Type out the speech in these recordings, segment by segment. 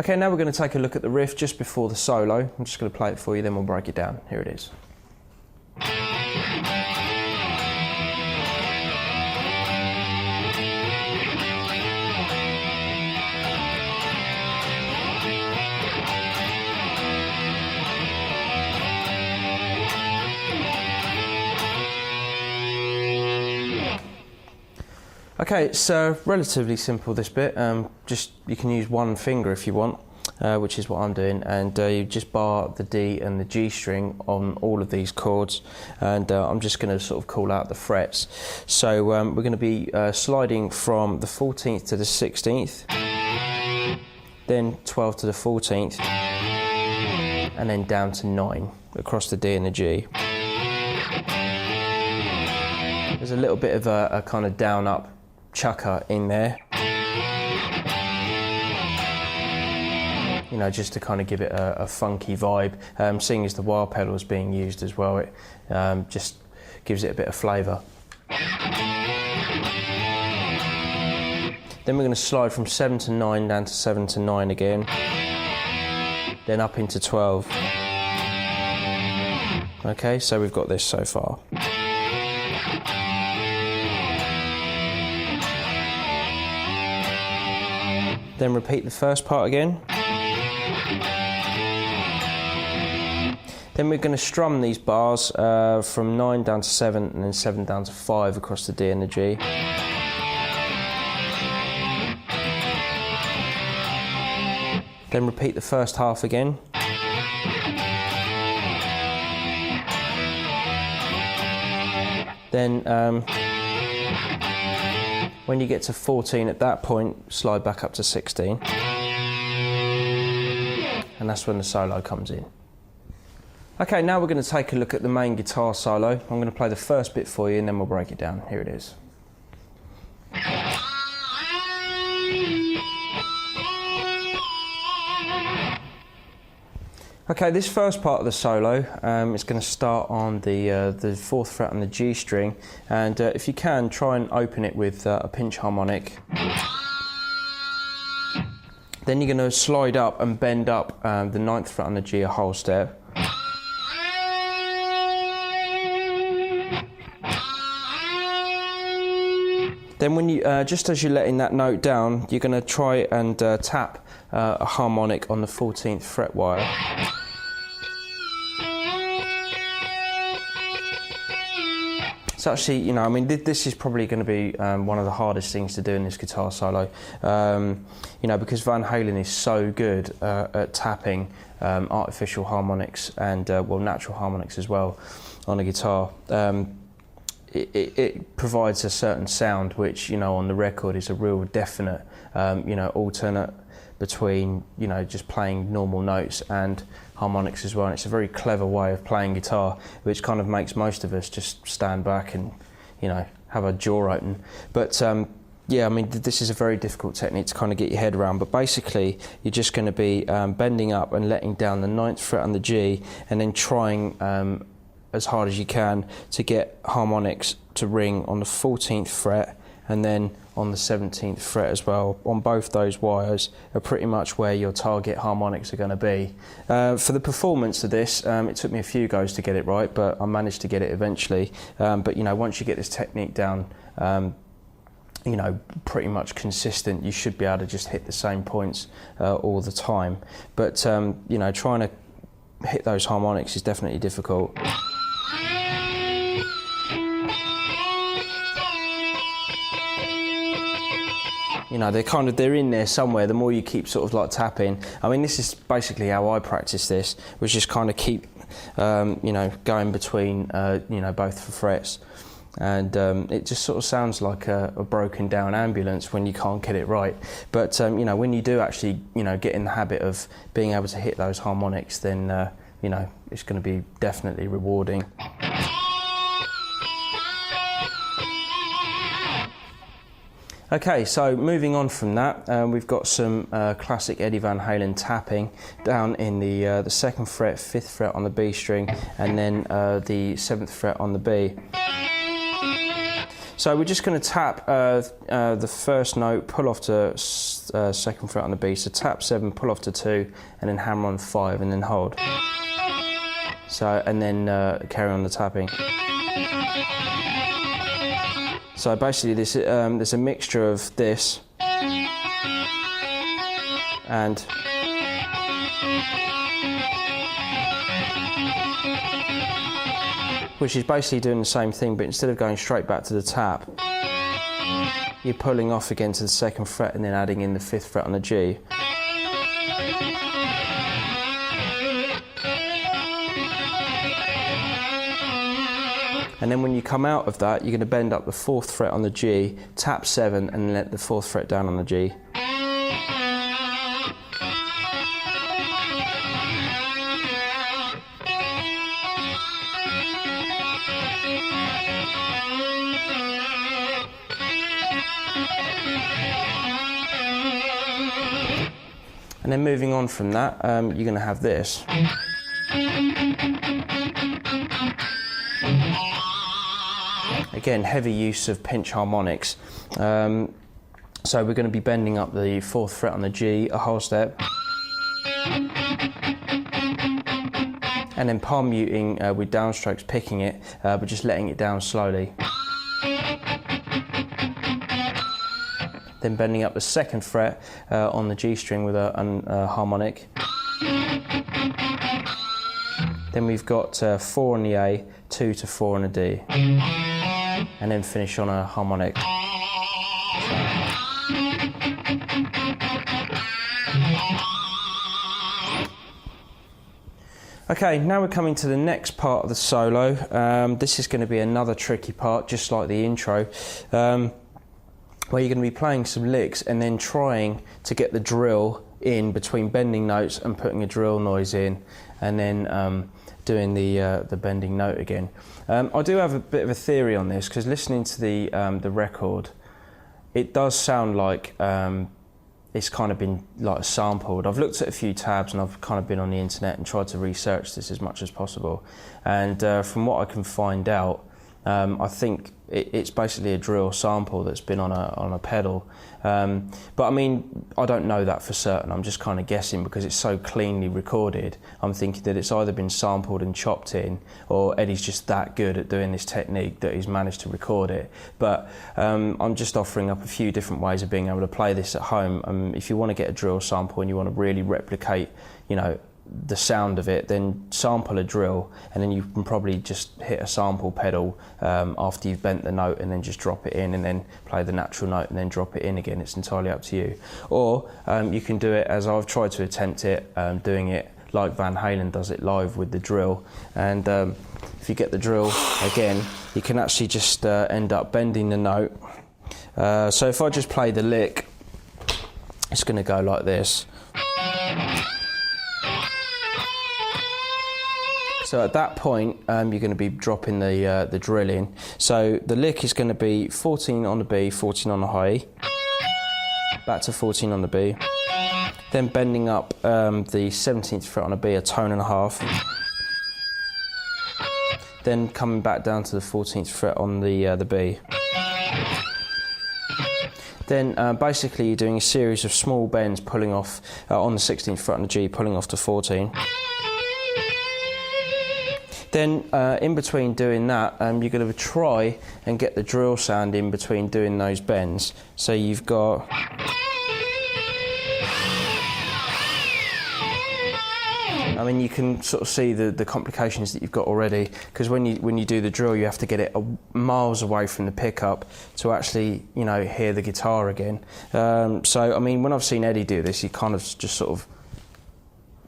Okay, now we're going to take a look at the riff just before the solo. I'm just going to play it for you, then we'll break it down. Here it is. Okay, it's relatively simple, this bit. Just you can use one finger if you want, which is what I'm doing, and you just bar the D and the G string on all of these chords, and I'm just going to sort of call out the frets. So we're going to be sliding from the 14th to the 16th, then 12th to the 14th, and then down to 9 across the D and the G. There's a little bit of a kind of down-up chucker in there, you know, just to kind of give it a funky vibe. Seeing as the wah pedal is being used as well, it just gives it a bit of flavour. Then we're going to slide from 7 to 9 down to 7 to 9 again, then up into 12. Okay, so we've got this so far. Then repeat the first part again. Then we're going to strum these bars from 9 down to 7 and then 7 down to 5 across the D and the G. Then repeat the first half again. Then when you get to 14 at that point, slide back up to 16. And that's when the solo comes in. Okay, now we're going to take a look at the main guitar solo. I'm going to play the first bit for you and then we'll break it down. Here it is. Okay, this first part of the solo is going to start on the 4th fret on the G string, and if you can, try and open it with a pinch harmonic. Then you're going to slide up and bend up the 9th fret on the G a whole step. Then when you, just as you're letting that note down, you're going to try and tap a harmonic on the 14th fret wire. It's actually, you know, I mean, this is probably going to be one of the hardest things to do in this guitar solo, you know, because Van Halen is so good at tapping artificial harmonics and, well, natural harmonics as well on a guitar. It provides a certain sound which, you know, on the record is a real definite, you know, alternate between, you know, just playing normal notes and harmonics as well. And it's a very clever way of playing guitar, which kind of makes most of us just stand back and, you know, have a jaw open. But yeah, I mean, this is a very difficult technique to kind of get your head around, but basically you're just going to be bending up and letting down the 9th fret on the G, and then trying as hard as you can to get harmonics to ring on the 14th fret and then on the 17th fret as well. On both those wires are pretty much where your target harmonics are going to be. For the performance of this, it took me a few goes to get it right, but I managed to get it eventually. But you know, once you get this technique down, you know, pretty much consistent, you should be able to just hit the same points all the time. But you know, trying to hit those harmonics is definitely difficult. You know, they're in there somewhere. The more you keep sort of like tapping, I mean, this is basically how I practice this, which just kind of keep, you know, going between, you know, both the frets. And it just sort of sounds like a broken down ambulance when you can't get it right. But, you know, when you do actually, you know, get in the habit of being able to hit those harmonics, then, you know, it's going to be definitely rewarding. Okay, so moving on from that, we've got some classic Eddie Van Halen tapping down in the 2nd fret, 5th fret on the B string, and then the 7th fret on the B. So we're just going to tap the first note, pull off to second fret on the B. So tap 7, pull off to 2, and then hammer on 5, and then hold. So, and then carry on the tapping. So basically this, there's a mixture of this and which is basically doing the same thing, but instead of going straight back to the tap, you're pulling off again to the second fret and then adding in the 5th fret on the G. And then when you come out of that, you're going to bend up the 4th fret on the G, tap 7 and let the 4th fret down on the G. And then moving on from that, you're going to have this. Again, heavy use of pinch harmonics. So we're going to be bending up the 4th fret on the G a whole step. And then palm muting with downstrokes, picking it, but just letting it down slowly. Then bending up the 2nd fret on the G string with a harmonic. Then we've got 4 on the A, 2 to 4 on the D. And then finish on a harmonic. Okay, now we're coming to the next part of the solo. This is going to be another tricky part, just like the intro. Where you're going to be playing some licks and then trying to get the drill in between bending notes and putting a drill noise in, and then doing the bending note again. I do have a bit of a theory on this, because listening to the record, it does sound like it's kind of been like sampled. I've looked at a few tabs and I've kind of been on the internet and tried to research this as much as possible, and from what I can find out, I think it's basically a drill sample that's been on a pedal. But I mean, I don't know that for certain. I'm just kind of guessing because it's so cleanly recorded. I'm thinking that it's either been sampled and chopped in, or Eddie's just that good at doing this technique that he's managed to record it. But I'm just offering up a few different ways of being able to play this at home. If you want to get a drill sample and you want to really replicate, you know, the sound of it, then sample a drill, and then you can probably just hit a sample pedal after you've bent the note, and then just drop it in, and then play the natural note and then drop it in again. It's entirely up to you. Or you can do it as I've tried to attempt it, doing it like Van Halen does it live with the drill. And if you get the drill again, you can actually just end up bending the note. So if I just play the lick, it's going to go like this. So at that point, you're going to be dropping the drill in. So the lick is going to be 14 on the B, 14 on the high, back to 14 on the B, then bending up the 17th fret on the B a tone and a half, then coming back down to the 14th fret on the B. Then basically you're doing a series of small bends pulling off on the 16th fret on the G, pulling off to 14. Then in between doing that, you're going to try and get the drill sound in between doing those bends. So you've got... I mean, you can sort of see the complications that you've got already, because when you do the drill, you have to get it miles away from the pickup to actually, you know, hear the guitar again. So, I mean, when I've seen Eddie do this, he kind of just sort of,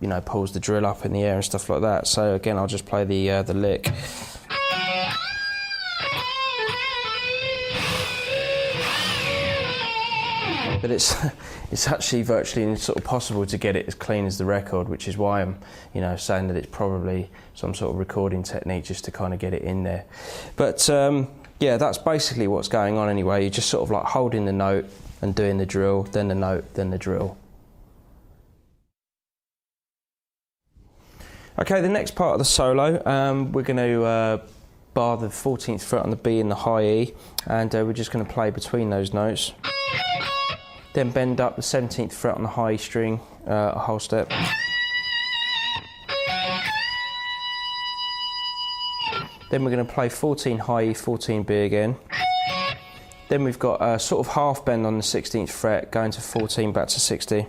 you know, pulls the drill up in the air and stuff like that. So again, I'll just play the lick. But it's actually virtually sort of possible to get it as clean as the record, which is why I'm, you know, saying that it's probably some sort of recording technique just to kind of get it in there. But yeah, that's basically what's going on anyway. You're just sort of like holding the note and doing the drill, then the note, then the drill. Okay, the next part of the solo, we're going to bar the 14th fret on the B and the high E, and we're just going to play between those notes. Then bend up the 17th fret on the high E string a whole step. Then we're going to play 14 high E, 14 B again. Then we've got a sort of half bend on the 16th fret, going to 14 back to 60.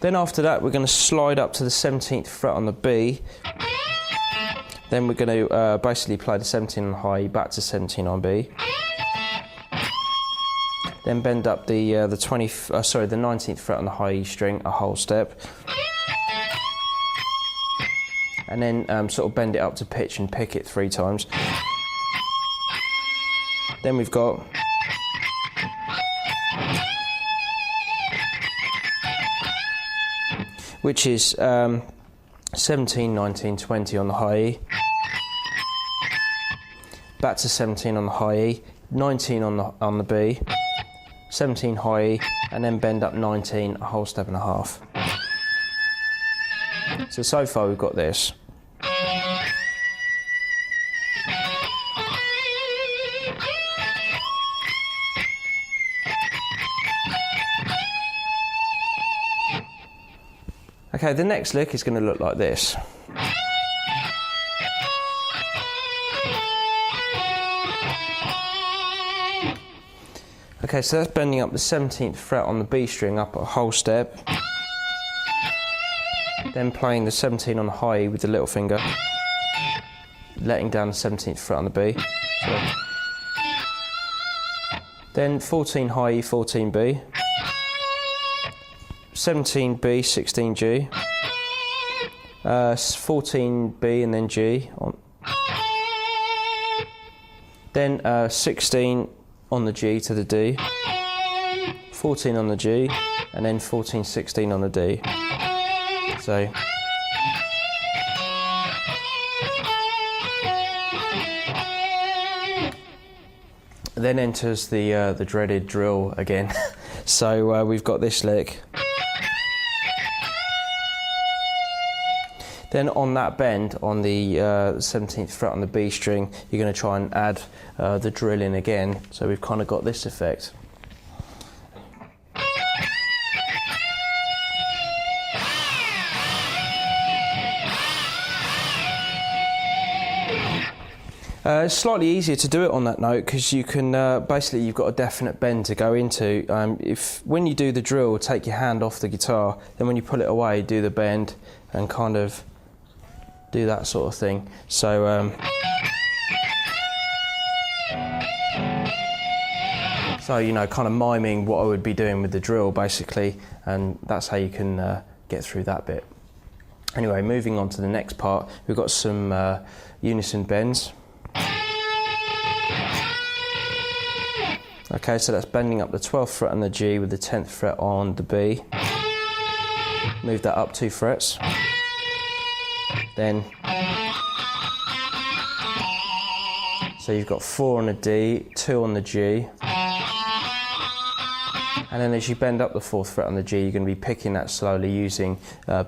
Then after that we're going to slide up to the 17th fret on the B. Then we're going to basically play the 17 on high E back to 17 on B. Then bend up the 19th fret on the high E string a whole step. And then sort of bend it up to pitch and pick it 3 times. Then we've got which is 17, 19, 20 on the high E, back to 17 on the high E, 19 on the B, 17 high E, and then bend up 19 a whole step and a half. So far we've got this. Okay, the next lick is going to look like this. Okay, so that's bending up the 17th fret on the B string up a whole step. Then playing the 17 on the high E with the little finger. Letting down the 17th fret on the B. Then 14 high E, 14 B. 17 B, 16 G, 14 B and then G, then 16 on the G to the D, 14 on the G, and then 14, 16 on the D. So. Then enters the dreaded drill again. So we've got this lick. Then on that bend, on the 17th fret on the B string, you're going to try and add the drill in again. So we've kind of got this effect. It's slightly easier to do it on that note because you can basically you've got a definite bend to go into. When you do the drill, take your hand off the guitar. Then when you pull it away, do the bend and kind of do that sort of thing. So you know, kind of miming what I would be doing with the drill basically, and that's how you can get through that bit. Anyway, moving on to the next part, we've got some unison bends. Okay, so that's bending up the 12th fret on the G with the 10th fret on the B. Move that up 2 frets. Then, so you've got 4 on the D, 2 on the G. And then as you bend up the 4th fret on the G, you're going to be picking that slowly using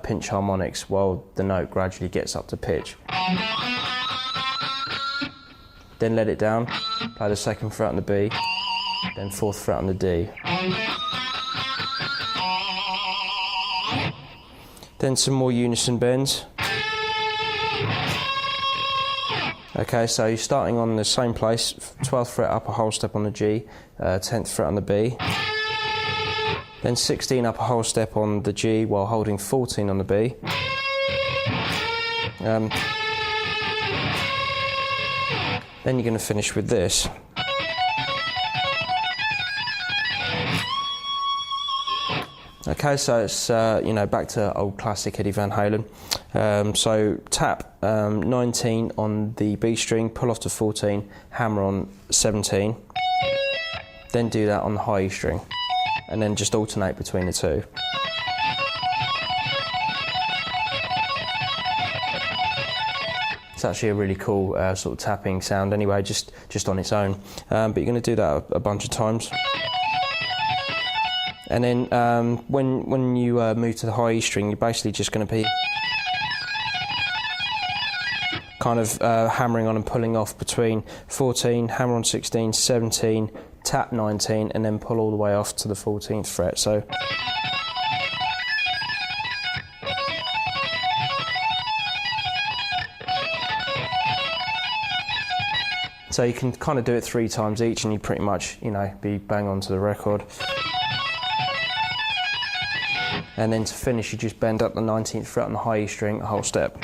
pinch harmonics while the note gradually gets up to pitch. Then let it down, play the 2nd fret on the B, then 4th fret on the D. Then some more unison bends. Okay, so you're starting on the same place, 12th fret up a whole step on the G, 10th fret on the B. Then 16 up a whole step on the G while holding 14 on the B. Then you're going to finish with this. Okay, so it's you know, back to old classic Eddie Van Halen. So tap 19 on the B string, pull off to 14, hammer on 17, then do that on the high E string, and then just alternate between the two. It's actually a really cool sort of tapping sound anyway, just on its own. But you're going to do that a bunch of times. And then when you move to the high E string, you're basically just going to be kind of hammering on and pulling off between 14, hammer on 16, 17, tap 19, and then pull all the way off to the 14th fret. So you can kind of do it 3 times each, and you pretty much, you know, be bang on to the record. And then to finish, you just bend up the 19th fret on the high E string, the whole step.